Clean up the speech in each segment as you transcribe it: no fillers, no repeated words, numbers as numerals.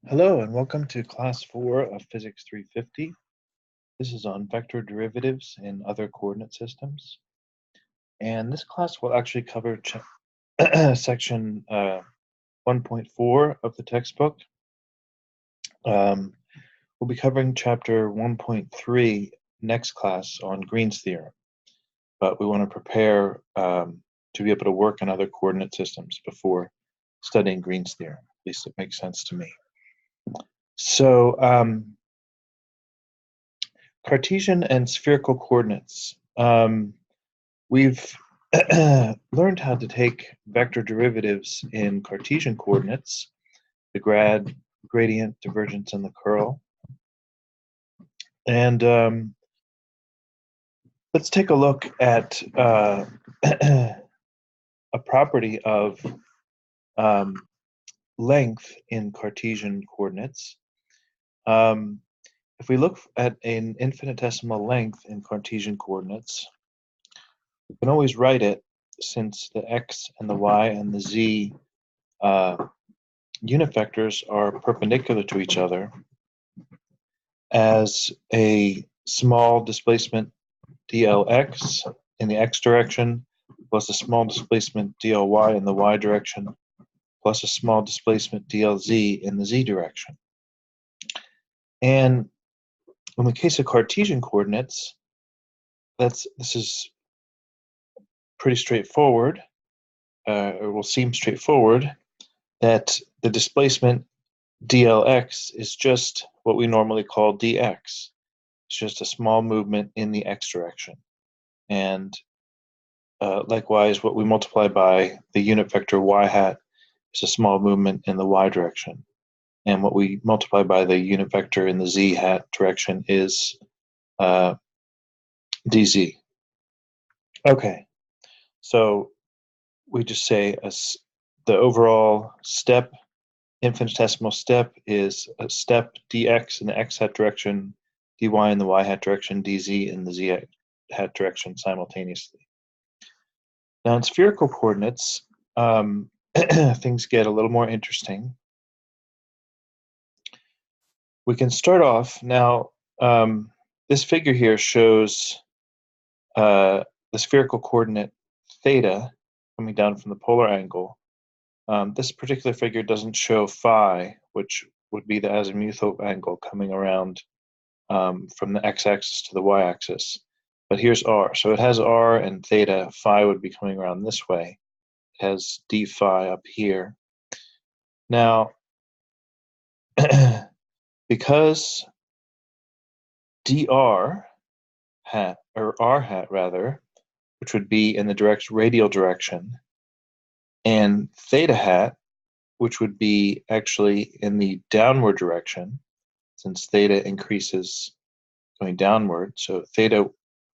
Hello and welcome to Class 4 of Physics 350. This is on vector derivatives in other coordinate systems. And this class will actually cover section 1.4 of the textbook. We'll be covering chapter 1.3 next class on Green's theorem. But we want to prepare to be able to work in other coordinate systems before studying Green's theorem. At least it makes sense to me. So, Cartesian and spherical coordinates. We've learned how to take vector derivatives in Cartesian coordinates, the gradient, divergence, and the curl. And let's take a look at a property of length in Cartesian coordinates. If we look at an infinitesimal length in Cartesian coordinates, we can always write it, since the x and the y and the z unit vectors are perpendicular to each other, as a small displacement dlx in the x direction plus a small displacement dly in the y direction plus a small displacement dlz in the z direction. And in the case of Cartesian coordinates, this is pretty straightforward, or will seem straightforward, that the displacement dlx is just what we normally call dx. It's just a small movement in the x direction. And likewise, what we multiply by the unit vector y hat is a small movement in the y direction. And what we multiply by the unit vector in the z hat direction is dz. Okay, so we just say the overall step, infinitesimal step, is a step dx in the x hat direction, dy in the y hat direction, dz in the z hat direction simultaneously. Now in spherical coordinates, things get a little more interesting. We can start off now. This figure here shows the spherical coordinate theta coming down from the polar angle. This particular figure doesn't show phi, which would be the azimuthal angle coming around from the x-axis to the y-axis. But here's r. So it has r and theta. Phi would be coming around this way. It has d phi up here. Now, because dr hat, or r hat rather, which would be in the radial direction, and theta hat, which would be actually in the downward direction, since theta increases going downward, so theta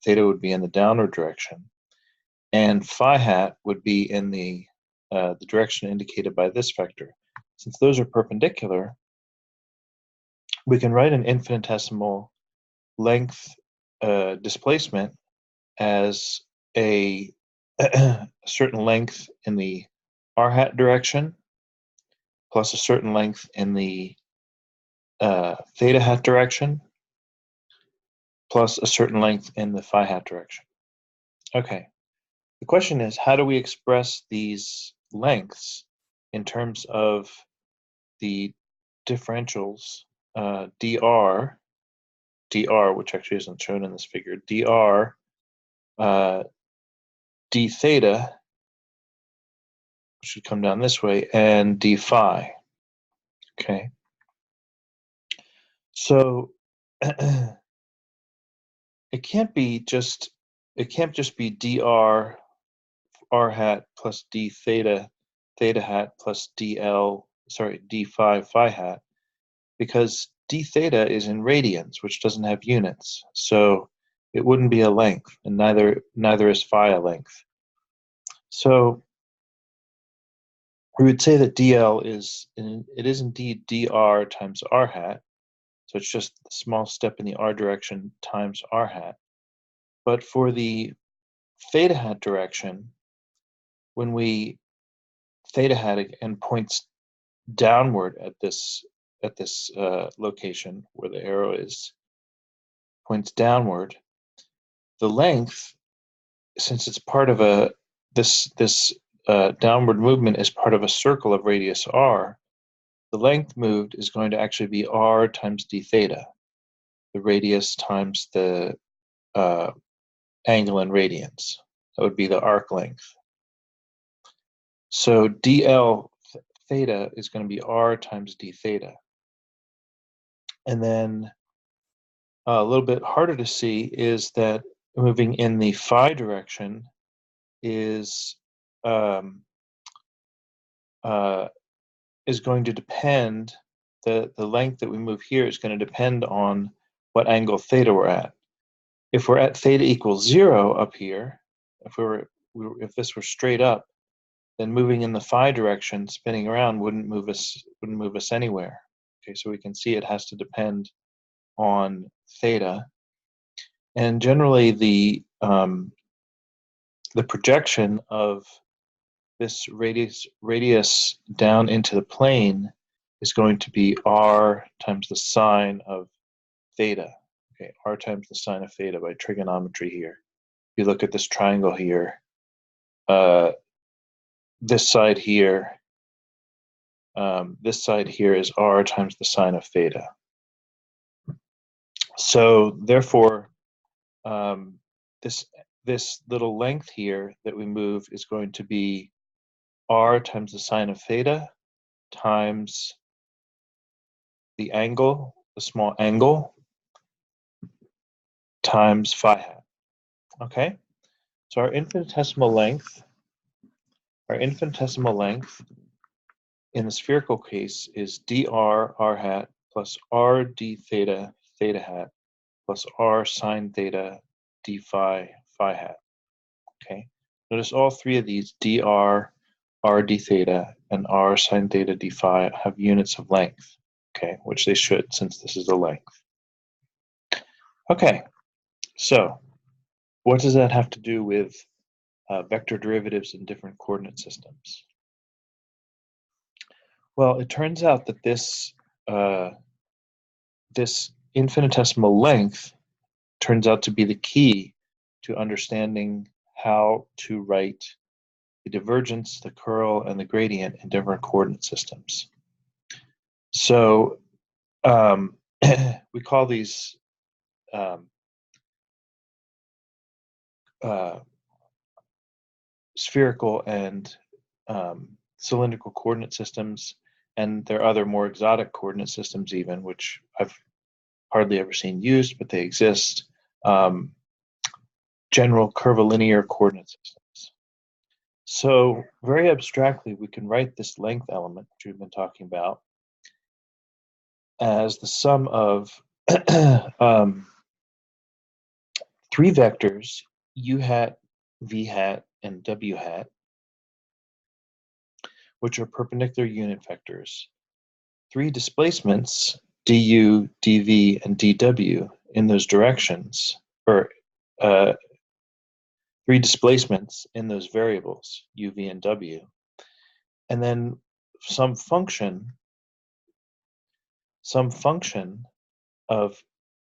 would be in the downward direction, and phi hat would be in the direction indicated by this vector. Since those are perpendicular, we can write an infinitesimal length displacement as a certain length in the r hat direction plus a certain length in the theta hat direction plus a certain length in the phi hat direction. Okay, the question is, how do we express these lengths in terms of the differentials dr, which actually isn't shown in this figure, dr, d theta, which should come down this way, and d phi. Okay, so it can't just be dr r hat plus d theta hat plus d phi hat, because d theta is in radians, which doesn't have units, so it wouldn't be a length, and neither is phi a length. So we would say that dl is indeed dr times r hat, so it's just a small step in the r direction times r hat. But for the theta hat direction, when theta hat again points downward at this location where the arrow is points downward, the length, since it's part of this downward movement is part of a circle of radius r, the length moved is going to actually be r times d theta, the radius times the angle in radians. That would be the arc length. So dl theta is going to be r times d theta. And then a little bit harder to see is that moving in the phi direction is going to depend, the length that we move here is going to depend on what angle theta we're at. If we're at theta equals 0 up here, if this were straight up, then moving in the phi direction, spinning around, wouldn't move us anywhere. Okay, so we can see it has to depend on theta, and generally the projection of this radius down into the plane is going to be r times the sine of theta. Okay, r times the sine of theta by trigonometry here. If you look at this triangle here, this side here is r times the sine of theta. So therefore, this little length here that we move is going to be r times the sine of theta times the angle, the small angle, times phi hat. Okay, so our infinitesimal length in the spherical case is dr r hat plus r d theta theta hat plus r sine theta d phi phi hat. Okay, notice all three of these, dr, r d theta, and r sine theta d phi, have units of length. Okay, which they should, since this is a length. Okay, so what does that have to do with vector derivatives in different coordinate systems? Well, it turns out that this infinitesimal length turns out to be the key to understanding how to write the divergence, the curl, and the gradient in different coordinate systems. So we call these spherical and cylindrical coordinate systems, and there are other more exotic coordinate systems even, which I've hardly ever seen used, but they exist. General curvilinear coordinate systems. So very abstractly, we can write this length element, which we've been talking about, as the sum of three vectors, u hat, v hat, and w hat, which are perpendicular unit vectors, three displacements, du, dv, and dw, in those directions, or three displacements in those variables, u, v, and w, and then some function of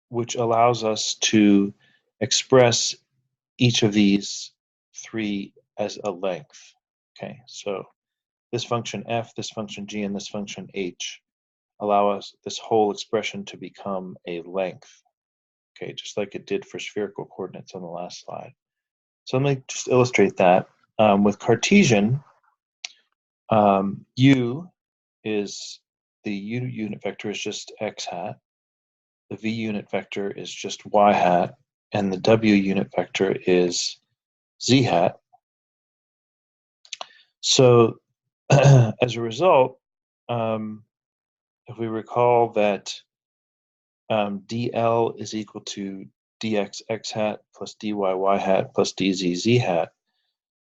which allows us to express each of these three as a length. Okay, so this function f, this function g, and this function h allow us this whole expression to become a length. Okay, just like it did for spherical coordinates on the last slide. So let me just illustrate that. With Cartesian, u is the u unit vector is just x hat, the v unit vector is just y hat, and the w unit vector is z hat. So as a result, if we recall that dl is equal to dx x hat plus dy y hat plus dz z hat,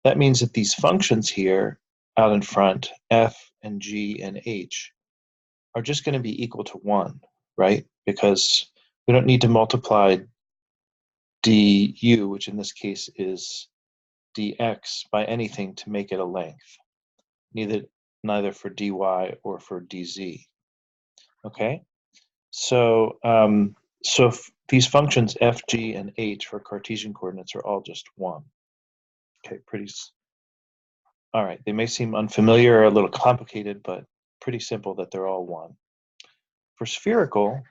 that means that these functions here out in front, f and g and h, are just going to be equal to 1, right? Because we don't need to multiply du, which in this case is dx, by anything to make it a length, neither for dy or for dz. Okay, so these functions f, g, and h for Cartesian coordinates are all just 1. Okay, all right. They may seem unfamiliar or a little complicated, but pretty simple that they're all 1. For spherical,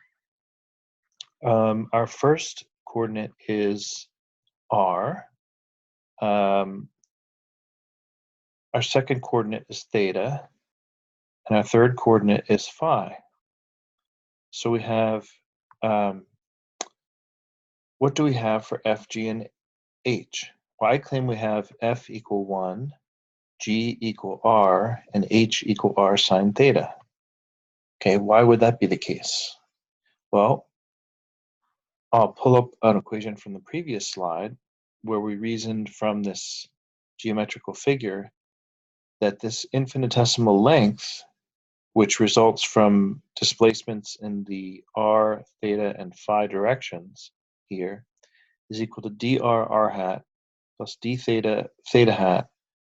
our first coordinate is r. Our second coordinate is theta, and our third coordinate is phi. So we have, what do we have for f, g, and h? Well, I claim we have f equal 1, g equal r, and h equal r sine theta. Okay, why would that be the case? Well, I'll pull up an equation from the previous slide where we reasoned from this geometrical figure that this infinitesimal length, which results from displacements in the r, theta, and phi directions here, is equal to dr r hat plus d theta theta hat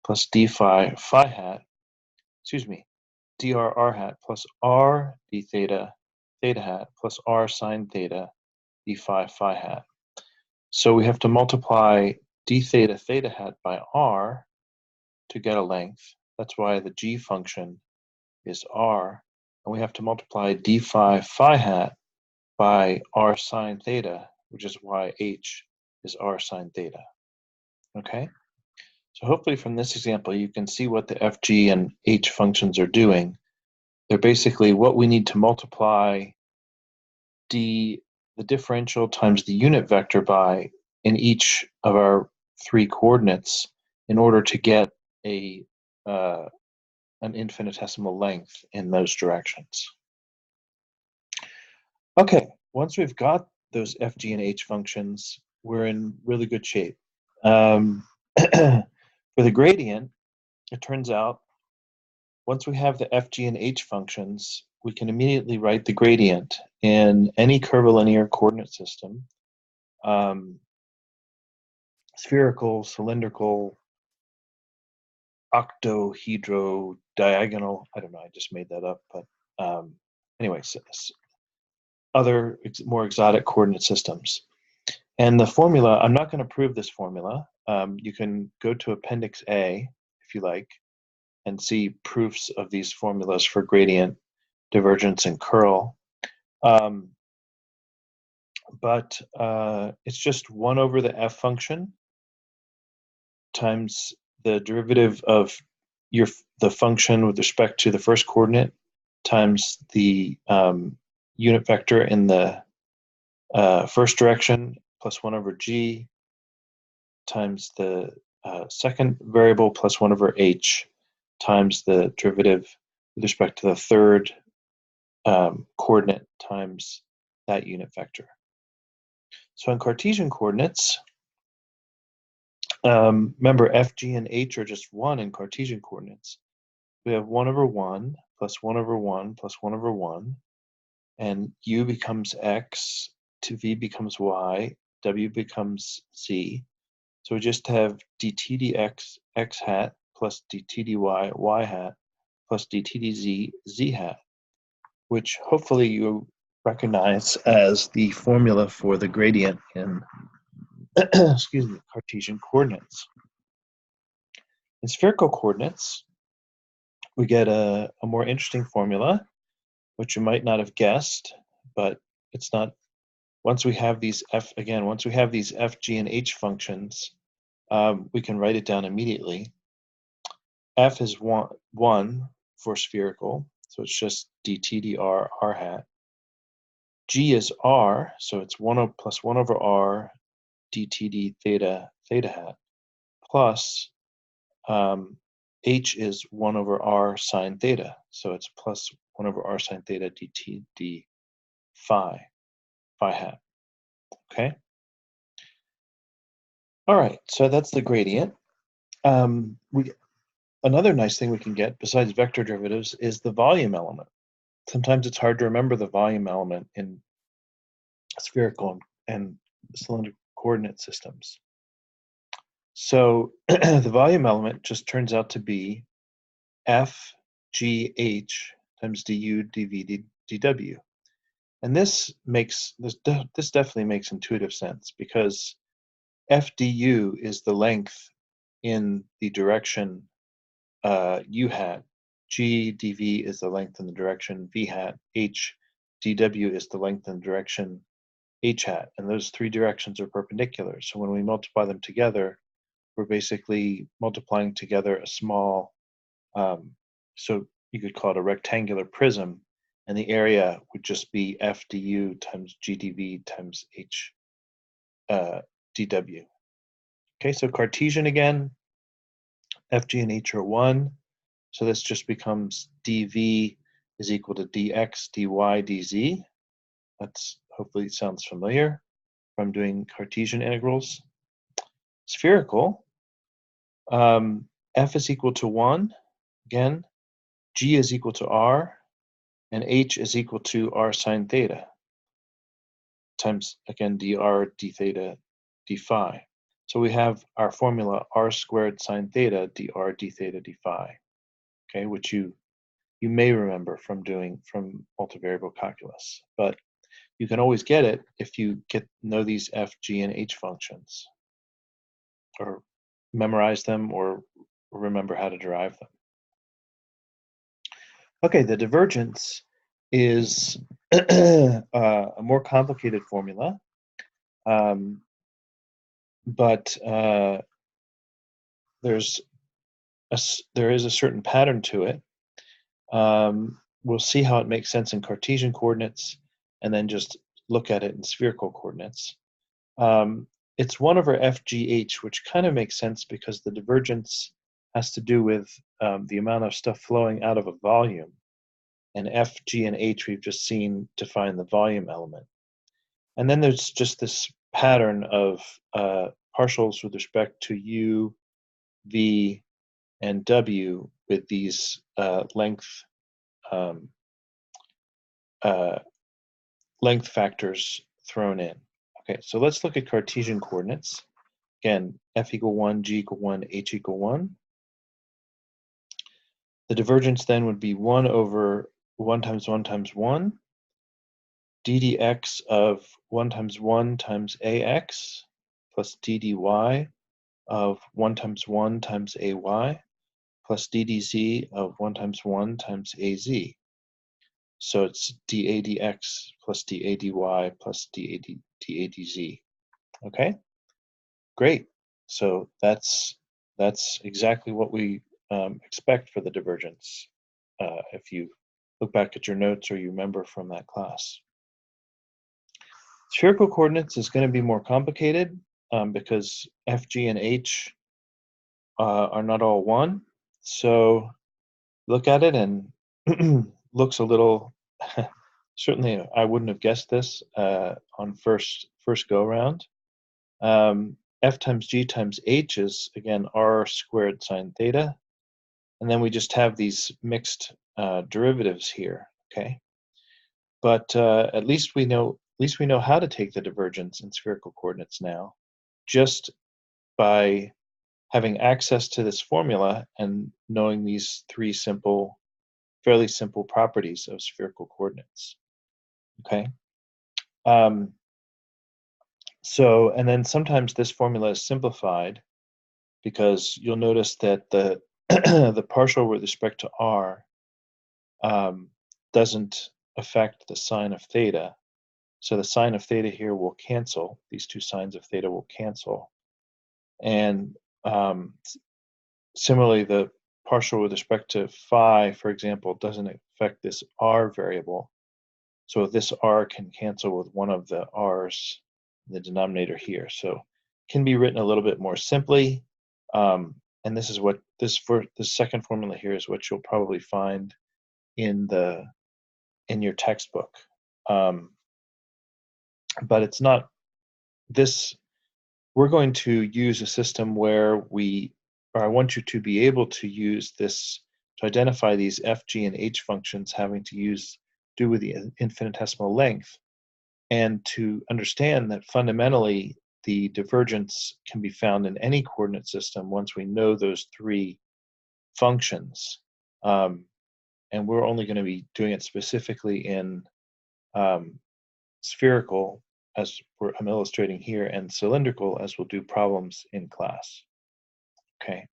plus d phi phi hat, excuse me, dr r hat plus r d theta theta hat plus r sine theta d phi phi hat. So we have to multiply d theta theta hat by r to get a length. That's why the g function is r. And we have to multiply d phi phi hat by r sine theta, which is why h is r sine theta. Okay? So hopefully from this example, you can see what the f, g, and h functions are doing. They're basically what we need to multiply the differential times the unit vector by in each of our 3 coordinates in order to get an infinitesimal length in those directions. Okay, once we've got those f, g, and h functions, we're in really good shape. For the gradient, it turns out once we have the f, g, and h functions, we can immediately write the gradient in any curvilinear coordinate system, spherical, cylindrical, octohedro, diagonal. I don't know, I just made that up, but anyways, other more exotic coordinate systems. And the formula, I'm not going to prove this formula. You can go to Appendix A, if you like, and see proofs of these formulas for gradient, divergence, and curl. But it's just 1 over the f function times the derivative of the function with respect to the first coordinate times the unit vector in the first direction plus 1 over g times the second variable plus 1 over h times the derivative with respect to the third coordinate times that unit vector. So in Cartesian coordinates, remember f, g, and h are just 1 in Cartesian coordinates. We have 1 over 1 plus 1 over 1 plus 1 over 1, and u becomes x, to v becomes y, w becomes z. So we just have dt dx x hat plus dt dy y hat plus dt dz z hat, which hopefully you recognize as the formula for the gradient in excuse me, Cartesian coordinates. In spherical coordinates, we get a more interesting formula, which you might not have guessed, but it's not. Once we have these once we have these f, g, and h functions, we can write it down immediately. F is 1 for spherical, so it's just dt dr r hat. G is r, so it's 1 plus 1 over r dt d theta theta hat, plus h is 1 over r sine theta, so it's plus 1 over r sine theta dt d phi hat. Okay? All right, so that's the gradient. Another nice thing we can get besides vector derivatives is the volume element. Sometimes it's hard to remember the volume element in spherical and cylindrical coordinate systems. So the volume element just turns out to be f g h times du dv dw. And this definitely makes intuitive sense, because f du is the length in the direction u hat, g dv is the length in the direction v hat, h dw is the length in the direction h hat, and those three directions are perpendicular. So when we multiply them together, we're basically multiplying together a small, so you could call it a rectangular prism, and the area would just be f du times g dv times h dw. Okay, so Cartesian again, fg and h are 1, so this just becomes dv is equal to dx dy dz. That's hopefully sounds familiar from doing Cartesian integrals. Spherical, f is equal to 1, again, g is equal to r, and h is equal to r sine theta, times, again, dr d theta d phi. So we have our formula r squared sine theta dr d theta d phi, okay, which you may remember from multivariable calculus. But you can always get it if you know these f, g, and h functions, or memorize them, or remember how to derive them. Okay, the divergence is a more complicated formula, but there is a certain pattern to it. We'll see how it makes sense in Cartesian coordinates, and then just look at it in spherical coordinates. It's 1 over FGH, which kind of makes sense because the divergence has to do with the amount of stuff flowing out of a volume. And F, G, and H we've just seen define the volume element. And then there's just this pattern of partials with respect to U, V, and W with these length factors thrown in. Okay, so let's look at Cartesian coordinates. Again, F equal 1, G equal 1, H equal 1. The divergence then would be 1 over 1 times 1 times 1, ddx of 1 times 1 times ax, plus ddy of 1 times 1 times ay, plus ddz of 1 times 1 times az. So it's dAdx plus dAdy plus dAdz. Okay, great. So that's exactly what we expect for the divergence if you look back at your notes or you remember from that class. Spherical coordinates is going to be more complicated because F, G, and H are not all 1. So look at it, and looks a little, certainly I wouldn't have guessed this on first go around. F times G times H is, again, r squared sine theta. And then we just have these mixed derivatives here, okay? But at least we know how to take the divergence in spherical coordinates now, just by having access to this formula and knowing these three fairly simple properties of spherical coordinates. Okay. So, and then sometimes this formula is simplified, because you'll notice that the the partial with respect to r doesn't affect the sine of theta. So the sine of theta here will cancel. These two sines of theta will cancel. And similarly, the partial with respect to phi, for example, doesn't affect this r variable. So this r can cancel with one of the r's in the denominator here. So it can be written a little bit more simply. And this is what the second formula here is what you'll probably find in your textbook. But it's not this. We're going to use a system where I want you to be able to use this to identify these f, g, and h functions having to do with the infinitesimal length, and to understand that fundamentally the divergence can be found in any coordinate system once we know those three functions. and we're only going to be doing it specifically in spherical, as I'm illustrating here, and cylindrical, as we'll do problems in class. Okay.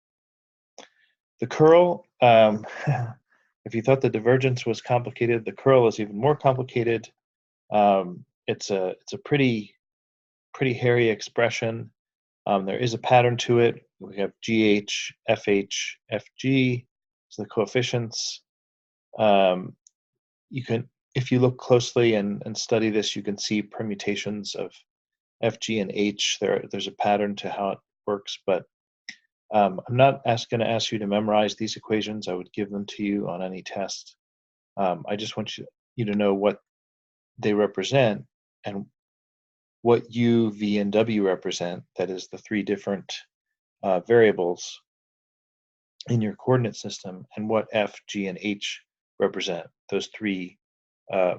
The curl, if you thought the divergence was complicated, the curl is even more complicated. It's a pretty hairy expression. There is a pattern to it. We have GH, FH, FG, so the coefficients. You can, if you look closely and study this, you can see permutations of FG and H. There's a pattern to how it works, but I'm not going to ask you to memorize these equations. I would give them to you on any test. I just want you to know what they represent and what U, V, and W represent. That is the three different variables in your coordinate system, and what F, G, and H represent, those three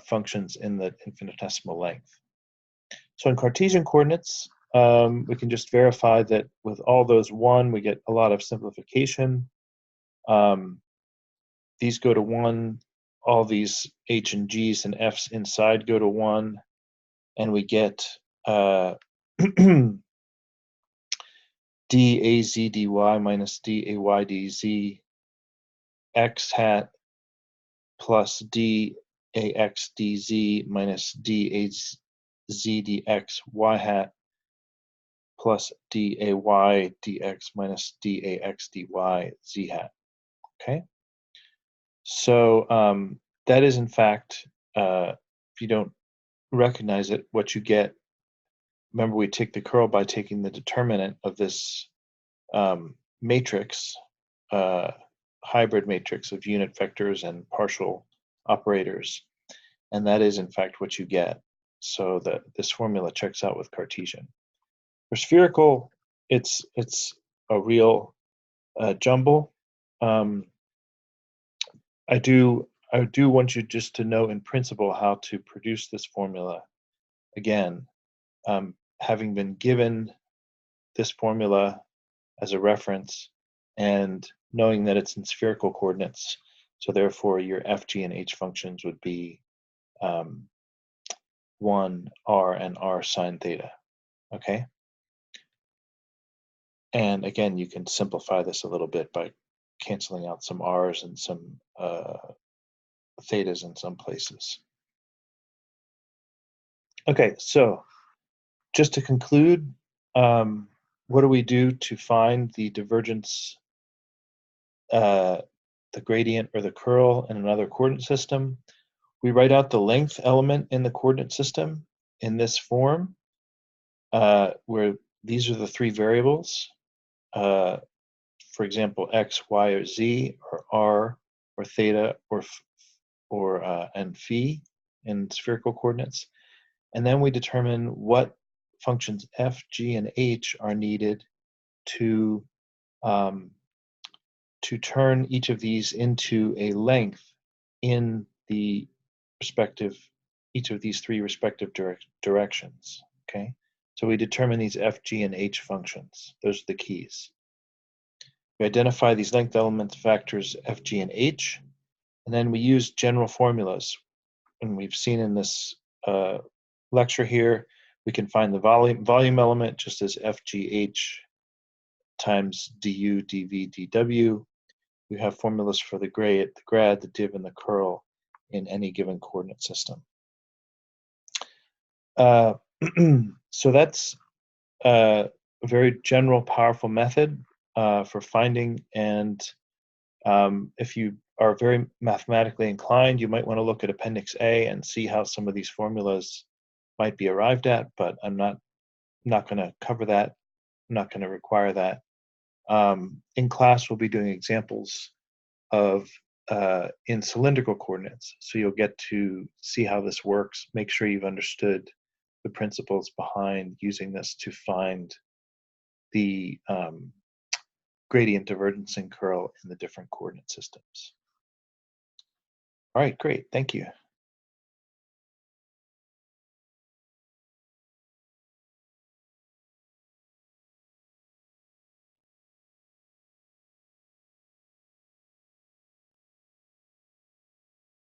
functions in the infinitesimal length. So in Cartesian coordinates, we can just verify that with all those 1, we get a lot of simplification. These go to 1, all these H and G's and F's inside go to 1, and we get dAz dy minus day dz x hat plus dax dz minus daz dx y hat plus day dx minus dax dy z hat. Okay, so that is in fact, if you don't recognize it, what you get. Remember, we take the curl by taking the determinant of this matrix, hybrid matrix of unit vectors and partial operators, and that is in fact what you get. So that this formula checks out with Cartesian. For spherical, it's a real jumble. I do want you just to know in principle how to produce this formula. Again, having been given this formula as a reference and knowing that it's in spherical coordinates, so therefore your F, G, and H functions would be 1, R, and R sine theta. Okay? And again, you can simplify this a little bit by canceling out some R's and some thetas in some places. Okay, so just to conclude, what do we do to find the divergence, the gradient or the curl in another coordinate system? We write out the length element in the coordinate system in this form, where these are the three variables. For example, x, y, or z, or r, or theta, or and phi in spherical coordinates. And then we determine what functions f, g, and h are needed to turn each of these into a length in the respective, each of these three respective directions. Okay, so we determine these f, g, and h functions. Those are the keys. We identify these length elements factors f, g, and h, and then we use general formulas. And we've seen in this lecture here, we can find the volume element just as FGH times du, dv, dw. We have formulas for the grad, the div, and the curl in any given coordinate system. So that's a very general, powerful method for finding. And if you are very mathematically inclined, you might want to look at Appendix A and see how some of these formulas might be arrived at, but I'm not going to cover that. I'm not going to require that. In class, we'll be doing examples of in cylindrical coordinates, so you'll get to see how this works. Make sure you've understood the principles behind using this to find the gradient, divergence, and curl in the different coordinate systems. All right, great. Thank you.